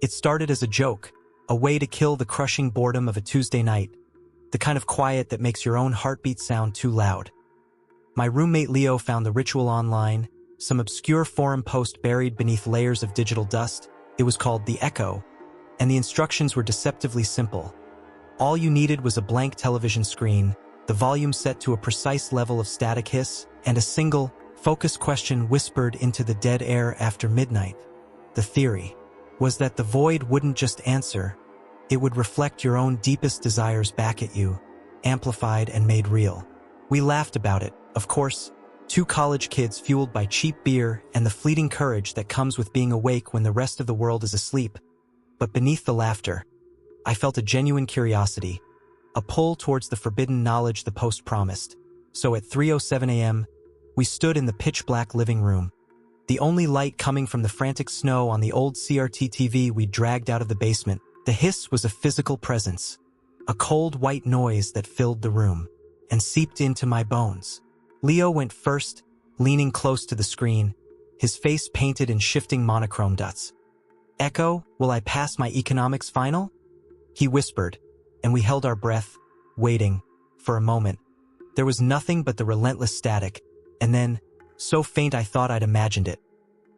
It started as a joke, a way to kill the crushing boredom of a Tuesday night, the kind of quiet that makes your own heartbeat sound too loud. My roommate Leo found the ritual online, some obscure forum post buried beneath layers of digital dust. It was called The Echo, and the instructions were deceptively simple. All you needed was a blank television screen, the volume set to a precise level of static hiss, and a single, focused question whispered into the dead air after midnight. The theory was that the void wouldn't just answer, it would reflect your own deepest desires back at you, amplified and made real. We laughed about it, of course, two college kids fueled by cheap beer and the fleeting courage that comes with being awake when the rest of the world is asleep. But beneath the laughter, I felt a genuine curiosity, a pull towards the forbidden knowledge the post promised. So at 3:07 a.m., we stood in the pitch-black living room, the only light coming from the frantic snow on the old CRT TV we dragged out of the basement. The hiss was a physical presence, a cold white noise that filled the room and seeped into my bones. Leo went first, leaning close to the screen, his face painted in shifting monochrome dots. "Echo, will I pass my economics final?" he whispered, and we held our breath, waiting. For a moment, there was nothing but the relentless static, and then, so faint I thought I'd imagined it.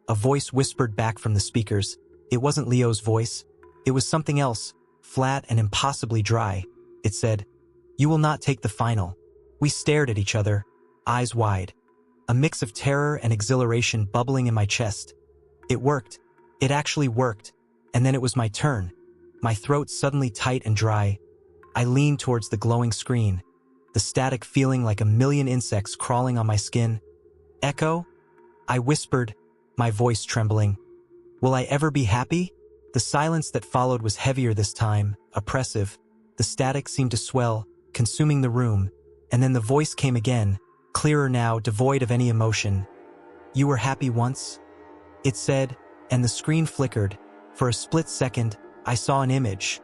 A voice whispered back from the speakers. It wasn't Leo's voice. It was something else, flat and impossibly dry. It said, "You will not take the final." We stared at each other, eyes wide, a mix of terror and exhilaration bubbling in my chest. It worked. It actually worked. And then it was my turn. My throat suddenly tight and dry. I leaned towards the glowing screen, the static feeling like a million insects crawling on my skin. "Echo?" I whispered, my voice trembling. "Will I ever be happy?" The silence that followed was heavier this time, oppressive. The static seemed to swell, consuming the room, and then the voice came again, clearer now, devoid of any emotion. "You were happy once?" it said, and the screen flickered. For a split second, I saw an image,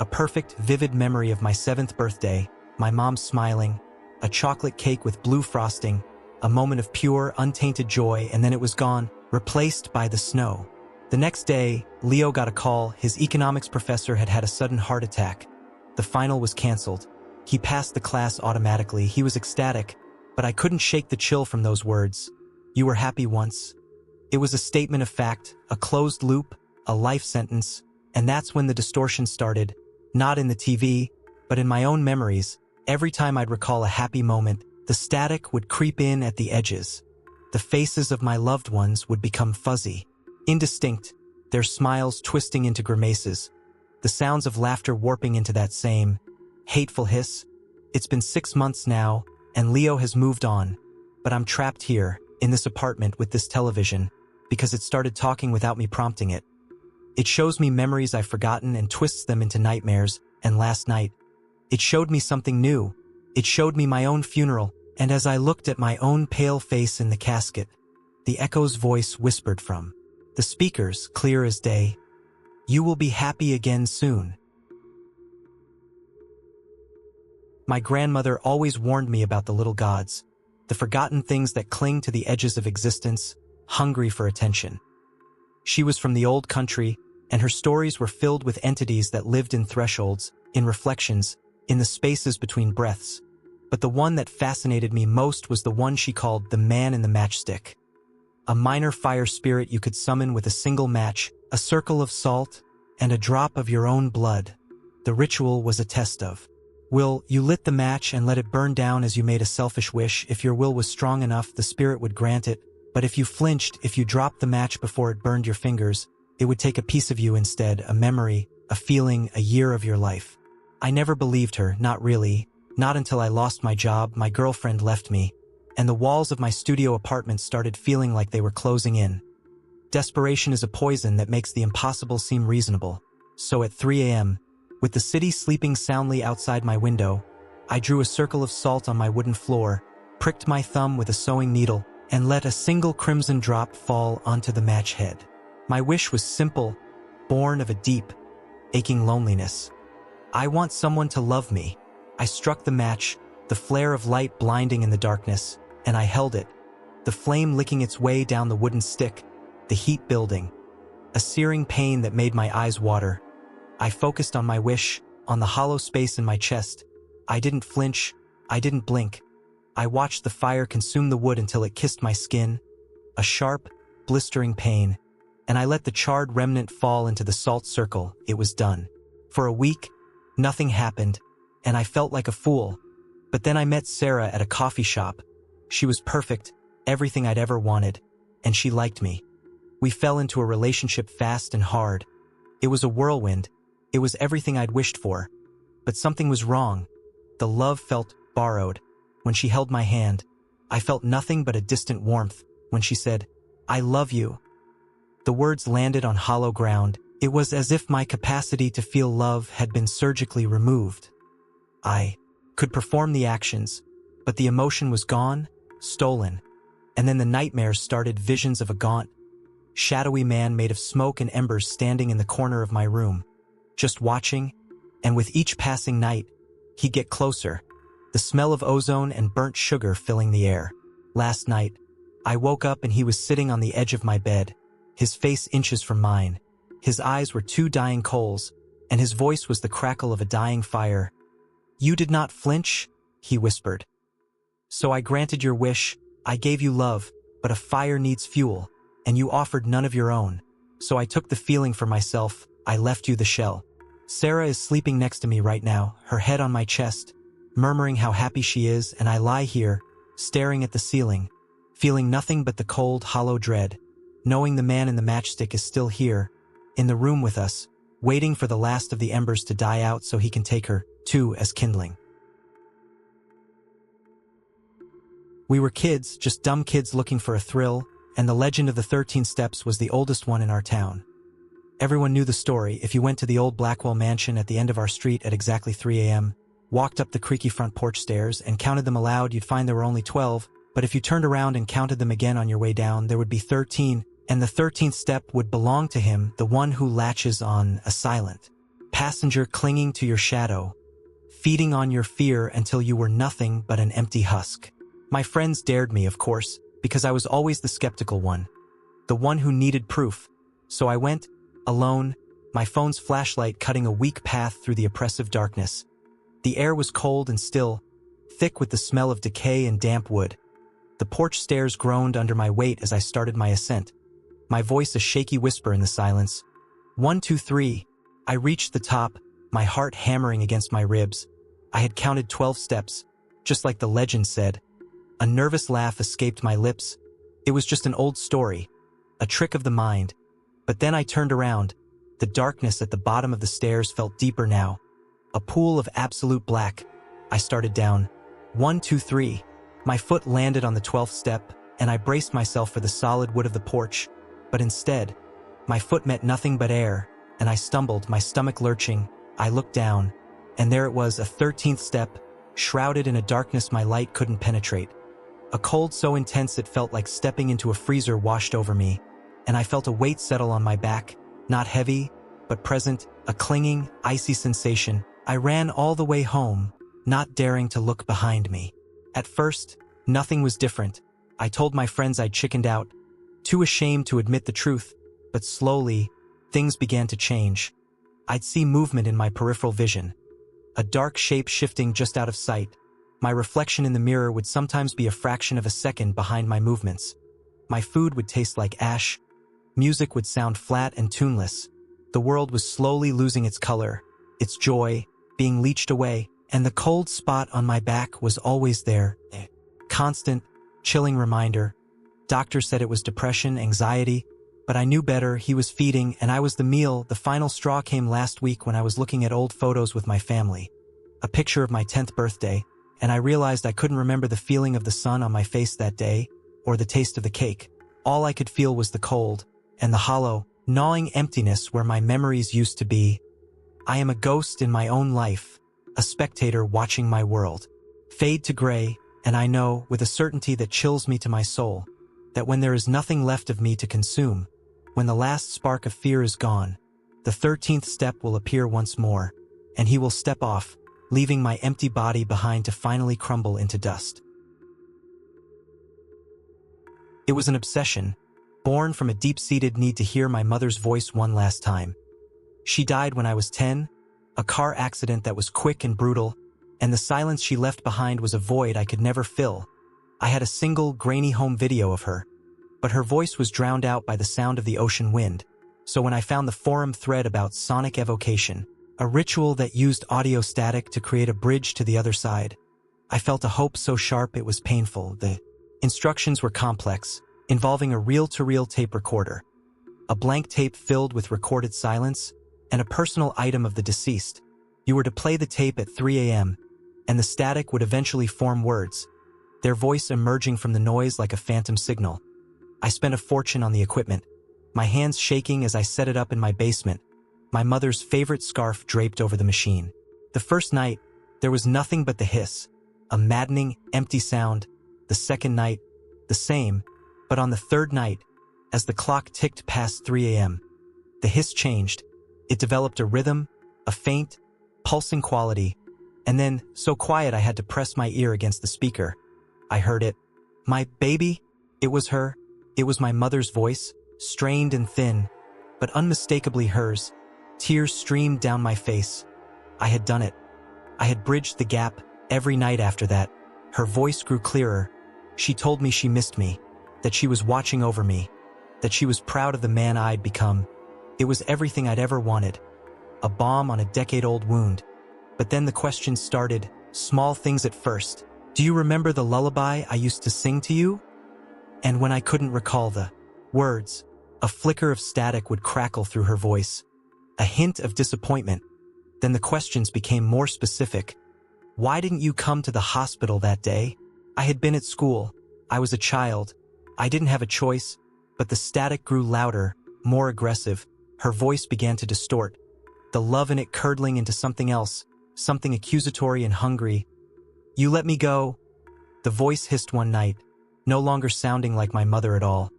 a perfect, vivid memory of my 7th birthday, my mom smiling, a chocolate cake with blue frosting, a moment of pure, untainted joy, and then it was gone, replaced by the snow. The next day, Leo got a call. His economics professor had had a sudden heart attack. The final was canceled. He passed the class automatically. He was ecstatic, but I couldn't shake the chill from those words. "You were happy once." It was a statement of fact, a closed loop, a life sentence, and that's when the distortion started, not in the TV, but in my own memories. Every time I'd recall a happy moment, the static would creep in at the edges. The faces of my loved ones would become fuzzy, indistinct, their smiles twisting into grimaces, the sounds of laughter warping into that same hateful hiss. It's been 6 months now, and Leo has moved on, but I'm trapped here, in this apartment with this television, because it started talking without me prompting it. It shows me memories I've forgotten and twists them into nightmares, and last night, it showed me something new. It showed me my own funeral, and as I looked at my own pale face in the casket, the Echo's voice whispered from the speakers, clear as day, "You will be happy again soon." My grandmother always warned me about the little gods, the forgotten things that cling to the edges of existence, hungry for attention. She was from the old country, and her stories were filled with entities that lived in thresholds, in reflections, in the spaces between breaths. But the one that fascinated me most was the one she called the man in the matchstick. A minor fire spirit you could summon with a single match, a circle of salt, and a drop of your own blood. The ritual was a test of will. You lit the match and let it burn down as you made a selfish wish. If your will was strong enough, the spirit would grant it. But if you flinched, if you dropped the match before it burned your fingers, it would take a piece of you instead, a memory, a feeling, a year of your life. I never believed her, not really, not until I lost my job, my girlfriend left me, and the walls of my studio apartment started feeling like they were closing in. Desperation is a poison that makes the impossible seem reasonable. So at 3 a.m., with the city sleeping soundly outside my window, I drew a circle of salt on my wooden floor, pricked my thumb with a sewing needle, and let a single crimson drop fall onto the match head. My wish was simple, born of a deep, aching loneliness. I want someone to love me. I struck the match, the flare of light blinding in the darkness, and I held it, the flame licking its way down the wooden stick, the heat building. a searing pain that made my eyes water. I focused on my wish, on the hollow space in my chest. I didn't flinch, I didn't blink. I watched the fire consume the wood until it kissed my skin, a sharp, blistering pain, and I let the charred remnant fall into the salt circle. It was done. For a week, nothing happened, and I felt like a fool. But then I met Sarah at a coffee shop. She was perfect, everything I'd ever wanted, and she liked me. We fell into a relationship fast and hard. It was a whirlwind. It was everything I'd wished for. But something was wrong. The love felt borrowed. When she held my hand, I felt nothing but a distant warmth. When she said, "I love you," the words landed on hollow ground. It was as if my capacity to feel love had been surgically removed. I could perform the actions, but the emotion was gone, stolen. And then the nightmares started, visions of a gaunt, shadowy man made of smoke and embers standing in the corner of my room, just watching, and with each passing night, he'd get closer, the smell of ozone and burnt sugar filling the air. Last night, I woke up and he was sitting on the edge of my bed, his face inches from mine. His eyes were two dying coals, and his voice was the crackle of a dying fire. "You did not flinch," he whispered. "So I granted your wish. I gave you love, but a fire needs fuel, and you offered none of your own. So I took the feeling for myself. I left you the shell." Sarah is sleeping next to me right now, her head on my chest, murmuring how happy she is, and I lie here, staring at the ceiling, feeling nothing but the cold, hollow dread, knowing the man in the matchstick is still here, in the room with us, waiting for the last of the embers to die out so he can take her, too, as kindling. We were kids, just dumb kids looking for a thrill, and the legend of the 13 Steps was the oldest one in our town. Everyone knew the story. If you went to the old Blackwell mansion at the end of our street at exactly 3 a.m., walked up the creaky front porch stairs, and counted them aloud, you'd find there were only 12, but if you turned around and counted them again on your way down, there would be 13, and the 13th step would belong to him, the one who latches on a silent passenger clinging to your shadow, feeding on your fear until you were nothing but an empty husk. My friends dared me, of course, because I was always the skeptical one, the one who needed proof. So I went, alone, my phone's flashlight cutting a weak path through the oppressive darkness. The air was cold and still, thick with the smell of decay and damp wood. The porch stairs groaned under my weight as I started my ascent, my voice a shaky whisper in the silence. 1, 2, 3. I reached the top, my heart hammering against my ribs. I had counted 12 steps, just like the legend said. A nervous laugh escaped my lips. It was just an old story, a trick of the mind. But then I turned around. The darkness at the bottom of the stairs felt deeper now, a pool of absolute black. I started down. 1, 2, 3. My foot landed on the 12th step, and I braced myself for the solid wood of the porch. But instead, my foot met nothing but air, and I stumbled, my stomach lurching. I looked down, and there it was, a 13th step, shrouded in a darkness my light couldn't penetrate. A cold so intense it felt like stepping into a freezer washed over me, and I felt a weight settle on my back, not heavy, but present, a clinging, icy sensation. I ran all the way home, not daring to look behind me. At first, nothing was different. I told my friends I'd chickened out, too ashamed to admit the truth, but slowly, things began to change. I'd see movement in my peripheral vision, a dark shape shifting just out of sight. My reflection in the mirror would sometimes be a fraction of a second behind my movements. My food would taste like ash. Music would sound flat and tuneless. The world was slowly losing its color, its joy, being leached away, and the cold spot on my back was always there. A constant, chilling reminder. Doctors said it was depression, anxiety, but I knew better. He was feeding, and I was the meal. The final straw came last week when I was looking at old photos with my family. A picture of my 10th birthday, and I realized I couldn't remember the feeling of the sun on my face that day, or the taste of the cake. All I could feel was the cold, and the hollow, gnawing emptiness where my memories used to be. I am a ghost in my own life, a spectator watching my world fade to gray, and I know, with a certainty that chills me to my soul, that when there is nothing left of me to consume, when the last spark of fear is gone, the 13th step will appear once more, and he will step off, leaving my empty body behind to finally crumble into dust. It was an obsession, born from a deep-seated need to hear my mother's voice one last time. She died when I was 10, a car accident that was quick and brutal, and the silence she left behind was a void I could never fill. I had a single, grainy home video of her, but her voice was drowned out by the sound of the ocean wind. So when I found the forum thread about sonic evocation, a ritual that used audio static to create a bridge to the other side, I felt a hope so sharp it was painful. The instructions were complex, involving a reel-to-reel tape recorder, a blank tape filled with recorded silence, and a personal item of the deceased. You were to play the tape at 3 a.m., and the static would eventually form words, their voice emerging from the noise like a phantom signal. I spent a fortune on the equipment, my hands shaking as I set it up in my basement, my mother's favorite scarf draped over the machine. The first night, there was nothing but the hiss, a maddening, empty sound. The second night, the same, but on the third night, as the clock ticked past 3 a.m., the hiss changed. It developed a rhythm, a faint, pulsing quality, and then, so quiet I had to press my ear against the speaker. I heard it. My baby? It was her. It was my mother's voice, strained and thin, but unmistakably hers. Tears streamed down my face. I had done it. I had bridged the gap. Every night after that, her voice grew clearer. She told me she missed me, that she was watching over me, that she was proud of the man I'd become. It was everything I'd ever wanted. A balm on a decade-old wound. But then the questions started, small things at first. Do you remember the lullaby I used to sing to you? And when I couldn't recall the words, a flicker of static would crackle through her voice, a hint of disappointment. Then the questions became more specific. Why didn't you come to the hospital that day? I had been at school. I was a child. I didn't have a choice, but the static grew louder, more aggressive. Her voice began to distort, the love in it curdling into something else, something accusatory and hungry. You let me go, the voice hissed one night, no longer sounding like my mother at all.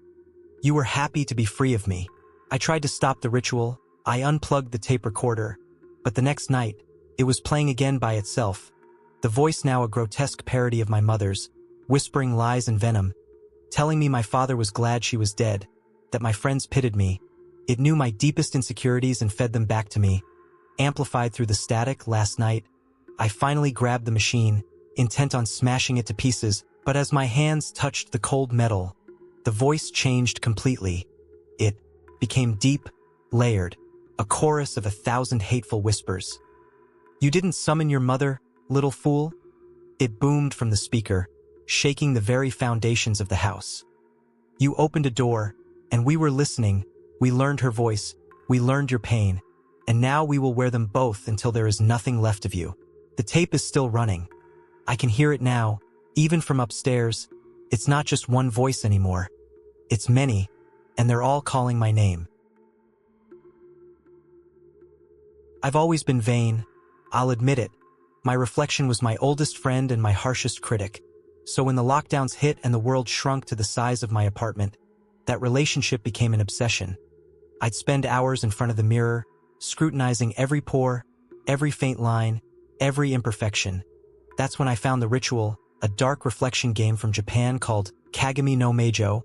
You were happy to be free of me. I tried to stop the ritual. I unplugged the tape recorder, but the next night, it was playing again by itself. The voice now a grotesque parody of my mother's, whispering lies and venom, telling me my father was glad she was dead, that my friends pitied me. It knew my deepest insecurities and fed them back to me. Amplified through the static. Last night, I finally grabbed the machine, intent on smashing it to pieces, but as my hands touched the cold metal, the voice changed completely. It became deep, layered, a chorus of 1,000 hateful whispers. You didn't summon your mother, little fool? It boomed from the speaker, shaking the very foundations of the house. You opened a door, and we were listening. We learned her voice, we learned your pain, and now we will wear them both until there is nothing left of you. The tape is still running. I can hear it now, even from upstairs. It's not just one voice anymore. It's many, and they're all calling my name. I've always been vain. I'll admit it. My reflection was my oldest friend and my harshest critic. So when the lockdowns hit and the world shrunk to the size of my apartment, that relationship became an obsession. I'd spend hours in front of the mirror, scrutinizing every pore, every faint line, every imperfection. That's when I found the ritual, a dark reflection game from Japan called Kagami no Meijo,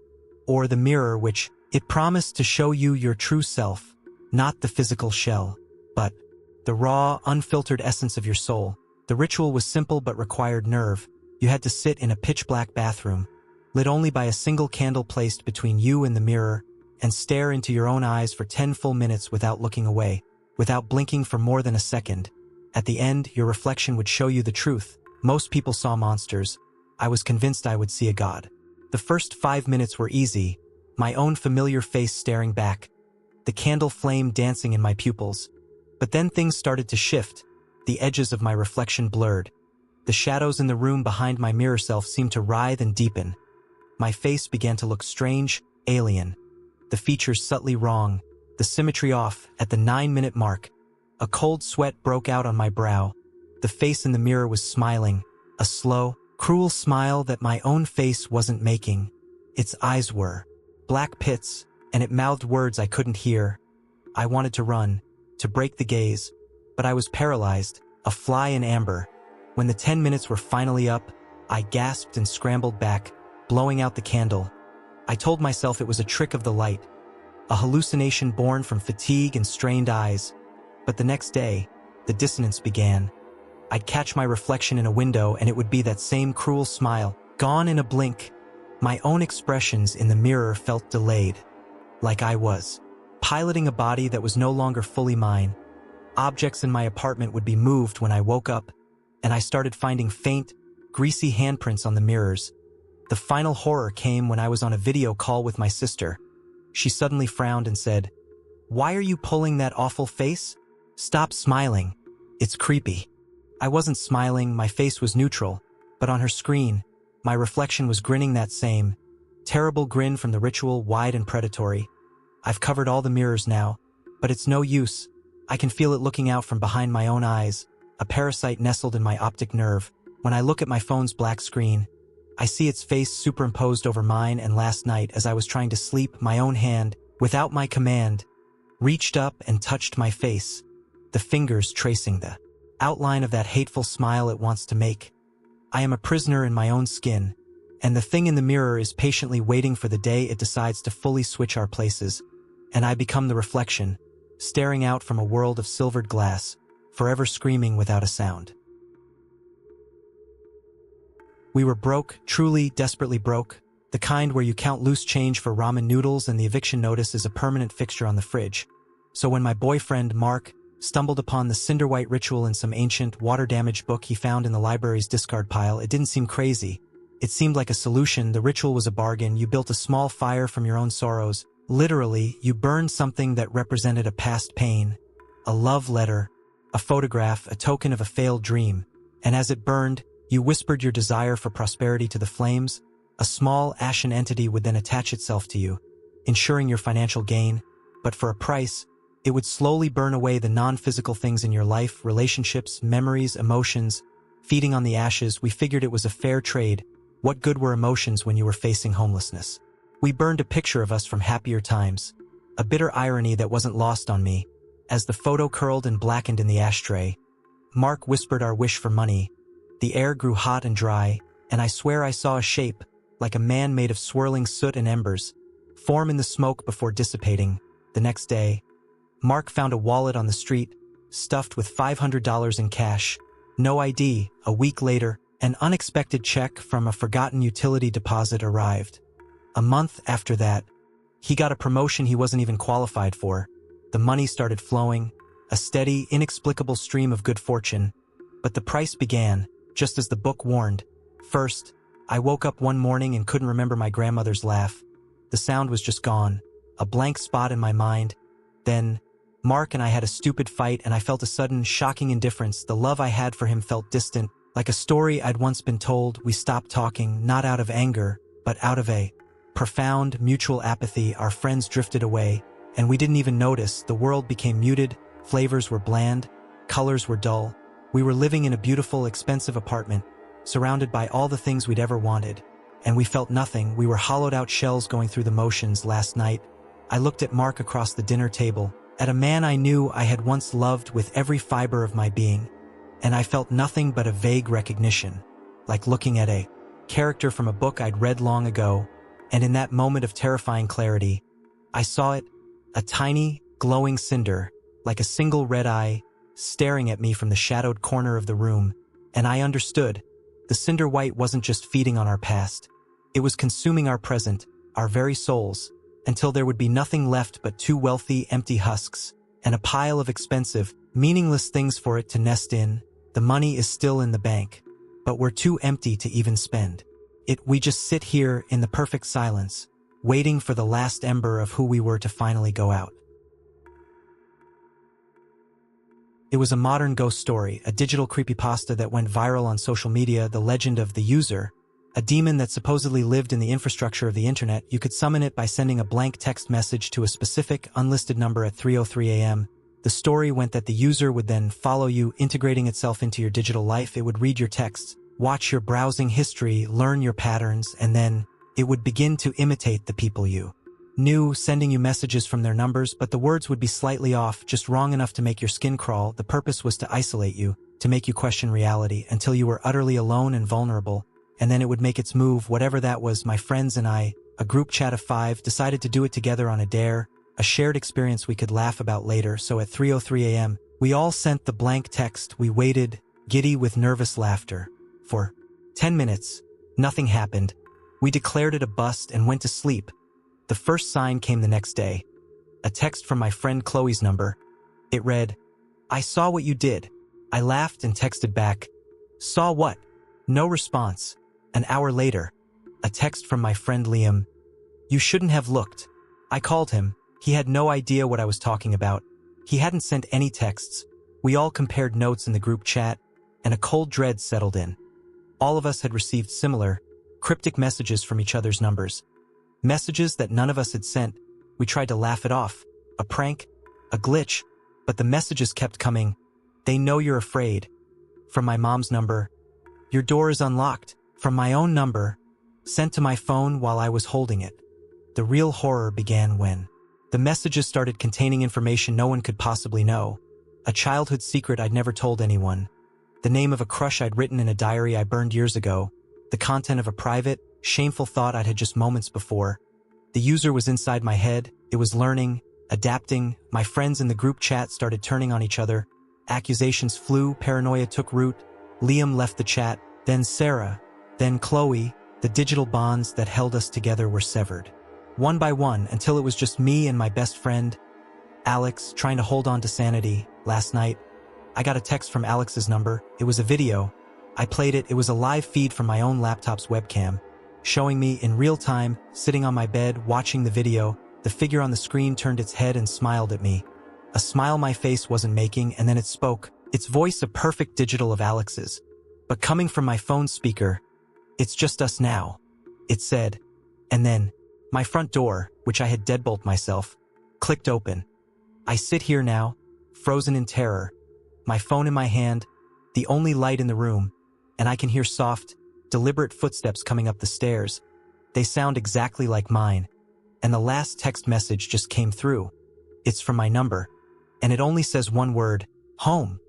or the mirror, which it promised to show you your true self, not the physical shell, but the raw, unfiltered essence of your soul. The ritual was simple but required nerve. You had to sit in a pitch-black bathroom, lit only by a single candle placed between you and the mirror, and stare into your own eyes for 10 full minutes without looking away, without blinking for more than a second. At the end, your reflection would show you the truth. Most people saw monsters. I was convinced I would see a god. The first 5 minutes were easy, my own familiar face staring back, the candle flame dancing in my pupils. But then things started to shift. The edges of my reflection blurred. The shadows in the room behind my mirror self seemed to writhe and deepen. My face began to look strange, alien. The features subtly wrong, the symmetry off. At the 9-minute mark, a cold sweat broke out on my brow. The face in the mirror was smiling, a slow, cruel smile that my own face wasn't making. Its eyes were black pits, and it mouthed words I couldn't hear. I wanted to run, to break the gaze, but I was paralyzed, a fly in amber. When the 10 minutes were finally up, I gasped and scrambled back, blowing out the candle. I told myself it was a trick of the light, a hallucination born from fatigue and strained eyes. But the next day, the dissonance began. I'd catch my reflection in a window and it would be that same cruel smile, gone in a blink. My own expressions in the mirror felt delayed, like I was piloting a body that was no longer fully mine. Objects in my apartment would be moved when I woke up, and I started finding faint, greasy handprints on the mirrors. The final horror came when I was on a video call with my sister. She suddenly frowned and said, "Why are you pulling that awful face? Stop smiling. It's creepy." I wasn't smiling, my face was neutral, but on her screen, my reflection was grinning that same terrible grin from the ritual, wide and predatory. I've covered all the mirrors now, but it's no use. I can feel it looking out from behind my own eyes, a parasite nestled in my optic nerve. When I look at my phone's black screen, I see its face superimposed over mine, and last night, as I was trying to sleep, my own hand, without my command, reached up and touched my face, the fingers tracing the outline of that hateful smile it wants to make. I am a prisoner in my own skin, and the thing in the mirror is patiently waiting for the day it decides to fully switch our places, and I become the reflection, staring out from a world of silvered glass, forever screaming without a sound. We were broke, truly, desperately broke, the kind where you count loose change for ramen noodles and the eviction notice is a permanent fixture on the fridge. So when my boyfriend, Mark, stumbled upon the Cinderwhite ritual in some ancient, water-damaged book he found in the library's discard pile, it didn't seem crazy. It seemed like a solution. The ritual was a bargain. You built a small fire from your own sorrows. Literally, you burned something that represented a past pain, a love letter, a photograph, a token of a failed dream. And as it burned, you whispered your desire for prosperity to the flames. A small, ashen entity would then attach itself to you, ensuring your financial gain. But for a price, it would slowly burn away the non-physical things in your life, relationships, memories, emotions. Feeding on the ashes, we figured it was a fair trade. What good were emotions when you were facing homelessness? We burned a picture of us from happier times, a bitter irony that wasn't lost on me. As the photo curled and blackened in the ashtray, Mark whispered our wish for money. The air grew hot and dry, and I swear I saw a shape, like a man made of swirling soot and embers, form in the smoke before dissipating. The next day, Mark found a wallet on the street, stuffed with $500 in cash. No ID. A week later, an unexpected check from a forgotten utility deposit arrived. A month after that, he got a promotion he wasn't even qualified for. The money started flowing, a steady, inexplicable stream of good fortune. But the price began, just as the book warned. First, I woke up one morning and couldn't remember my grandmother's laugh. The sound was just gone, a blank spot in my mind. Then, Mark and I had a stupid fight and I felt a sudden, shocking indifference. The love I had for him felt distant, like a story I'd once been told. We stopped talking, not out of anger, but out of a profound, mutual apathy. Our friends drifted away, and we didn't even notice. The world became muted, flavors were bland, colors were dull. We were living in a beautiful, expensive apartment, surrounded by all the things we'd ever wanted, and we felt nothing. We were hollowed-out shells going through the motions. Last night, I looked at Mark across the dinner table, at a man I knew I had once loved with every fiber of my being, and I felt nothing but a vague recognition, like looking at a character from a book I'd read long ago. And in that moment of terrifying clarity, I saw it, a tiny, glowing cinder, like a single red eye, staring at me from the shadowed corner of the room. And I understood. The Cinderwhite wasn't just feeding on our past. It was consuming our present, our very souls, until there would be nothing left but two wealthy, empty husks, and a pile of expensive, meaningless things for it to nest in. The money is still in the bank, but we're too empty to even spend. We just sit here in the perfect silence, waiting for the last ember of who we were to finally go out. It was a modern ghost story, a digital creepypasta that went viral on social media. The legend of the user, a demon that supposedly lived in the infrastructure of the internet. You could summon it by sending a blank text message to a specific, unlisted number at 3:03 a.m. The story went that the user would then follow you, integrating itself into your digital life. It would read your texts, watch your browsing history, learn your patterns, and then it would begin to imitate the people you knew, sending you messages from their numbers, but the words would be slightly off, just wrong enough to make your skin crawl. The purpose was to isolate you, to make you question reality, until you were utterly alone and vulnerable, and then it would make its move, whatever that was. My friends and I a group chat of 5, decided to do it together on a dare, a shared experience we could laugh about later, so at 3:03 a.m., we all sent the blank text. We waited, giddy with nervous laughter. For 10 minutes, nothing happened. We declared it a bust and went to sleep. The first sign came the next day. A text from my friend Chloe's number. It read, "I saw what you did." I laughed and texted back, "Saw what?" No response. An hour later, a text from my friend Liam. "You shouldn't have looked." I called him. He had no idea what I was talking about. He hadn't sent any texts. We all compared notes in the group chat, and a cold dread settled in. All of us had received similar, cryptic messages from each other's numbers. Messages that none of us had sent. We tried to laugh it off. A prank, a glitch, but the messages kept coming. "They know you're afraid." From my mom's number. "Your door is unlocked." From my own number, sent to my phone while I was holding it. The real horror began when the messages started containing information no one could possibly know. A childhood secret I'd never told anyone. The name of a crush I'd written in a diary I burned years ago. The content of a private, shameful thought I'd had just moments before. The user was inside my head. It was learning, adapting. My friends in the group chat started turning on each other. Accusations flew, paranoia took root. Liam left the chat, then Sarah, then Chloe. The digital bonds that held us together were severed. One by one, until it was just me and my best friend, Alex, trying to hold on to sanity. Last night, I got a text from Alex's number. It was a video. I played it. It was a live feed from my own laptop's webcam, showing me in real time, sitting on my bed, watching the video. The figure on the screen turned its head and smiled at me. A smile my face wasn't making, and then it spoke. Its voice a perfect digital of Alex's. But coming from my phone speaker, "It's just us now," it said. And then, my front door, which I had deadbolt myself, clicked open. I sit here now, frozen in terror, my phone in my hand, the only light in the room, and I can hear soft, deliberate footsteps coming up the stairs. They sound exactly like mine, and the last text message just came through. It's from my number, and it only says one word, "Home."